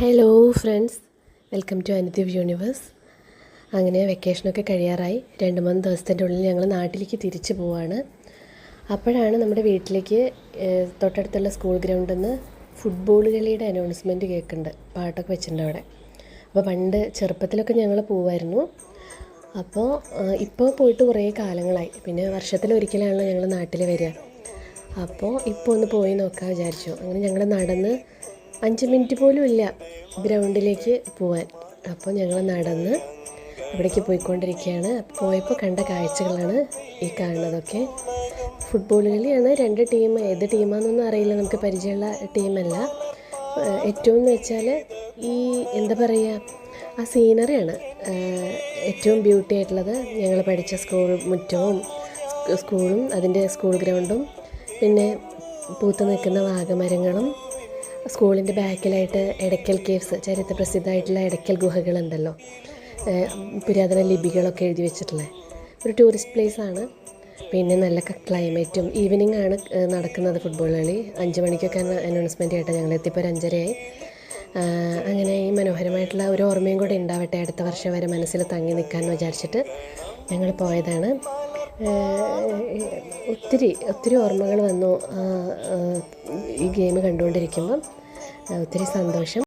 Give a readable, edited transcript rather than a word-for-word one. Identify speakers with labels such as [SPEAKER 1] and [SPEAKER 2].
[SPEAKER 1] Hello friends, welcome to Anudeep universe. അങ്ങനെ വെക്കേഷനൊക്കെ കഴിയാറായി. 2-3 ദിവസത്തിൻ്റെ ഉള്ളിൽ ഞങ്ങൾ നാട്ടിലേക്ക് തിരിച്ചു പോവാണ്. അപ്പോഴാണ് നമ്മുടെ വീട്ടിലേക്ക് തൊട്ടടുത്തുള്ള സ്കൂൾ ഗ്രൗണ്ടിൽ നിന്ന് ഫുട്ബോൾ കളിയുടെ അനൗൺസ്മെൻറ്റ് കേൾക്കുന്നുണ്ട്. പാട്ടൊക്കെ വെച്ചിട്ടുണ്ട് അവിടെ. അപ്പോൾ പണ്ട് ചെറുപ്പത്തിലൊക്കെ ഞങ്ങൾ പോവായിരുന്നു. ഇപ്പോൾ പോയിട്ട് കുറേ കാലങ്ങളായി. പിന്നെ വർഷത്തിലൊരിക്കലാണല്ലോ ഞങ്ങൾ നാട്ടിൽ വരിക. അപ്പോൾ ഇപ്പോൾ ഒന്ന് പോയി നോക്കാൻ വിചാരിച്ചു. അങ്ങനെ ഞങ്ങൾ നടന്ന് 5 മിനിറ്റ് പോലും ഇല്ല ഗ്രൗണ്ടിലേക്ക് പോവാൻ. അപ്പോൾ ഞങ്ങൾ നടന്ന് അവിടേക്ക് പോയിക്കൊണ്ടിരിക്കുകയാണ്. പോയപ്പോൾ കണ്ട കാഴ്ചകളാണ് ഈ കാണുന്നതൊക്കെ. ഫുട്ബോൾ കളിയാണ്. 2 ടീം, ഏത് ടീമാണെന്നൊന്നും അറിയില്ല, നമുക്ക് പരിചയമുള്ള ടീമല്ല. ഏറ്റവും എന്ന് വെച്ചാൽ ഈ എന്താ പറയുക, ആ സീനറിയാണ് ഏറ്റവും ബ്യൂട്ടി ആയിട്ടുള്ളത്. ഞങ്ങൾ പഠിച്ച സ്കൂൾ മുറ്റവും സ്കൂളും അതിൻ്റെ സ്കൂൾ ഗ്രൗണ്ടും പിന്നെ പൂത്ത് നിൽക്കുന്ന വാഗമരങ്ങളും സ്കൂളിൻ്റെ ബാക്കിലായിട്ട് എടയ്ക്കൽ കേവ്സ്, ചരിത്ര പ്രസിദ്ധമായിട്ടുള്ള എടയ്ക്കൽ ഗുഹകളുണ്ടല്ലോ, പുരാതന ലിപികളൊക്കെ എഴുതി വെച്ചിട്ടുള്ള ഒരു ടൂറിസ്റ്റ് പ്ലേസാണ്. പിന്നെ നല്ല ക്ലൈമറ്റും. ഈവനിങ് ആണ് നടക്കുന്നത് ഫുട്ബോൾ കളി. 5 മണിക്കൊക്കെ അനൗൺസ്മെൻറ്റ് കേട്ടോ. ഞങ്ങൾ എത്തിയപ്പോൾ 5:30 അങ്ങനെ ഈ മനോഹരമായിട്ടുള്ള ഒരു ഓർമ്മയും കൂടെ ഉണ്ടാവട്ടെ, അടുത്ത വർഷം വരെ മനസ്സിൽ തങ്ങി നിൽക്കാമെന്ന് വിചാരിച്ചിട്ട് ഞങ്ങൾ പോയതാണ്. ഒത്തിരി ഓർമ്മകൾ വന്നു ഈ ഗെയിം കണ്ടുകൊണ്ടിരിക്കുമ്പം. ഒത്തിരി സന്തോഷം.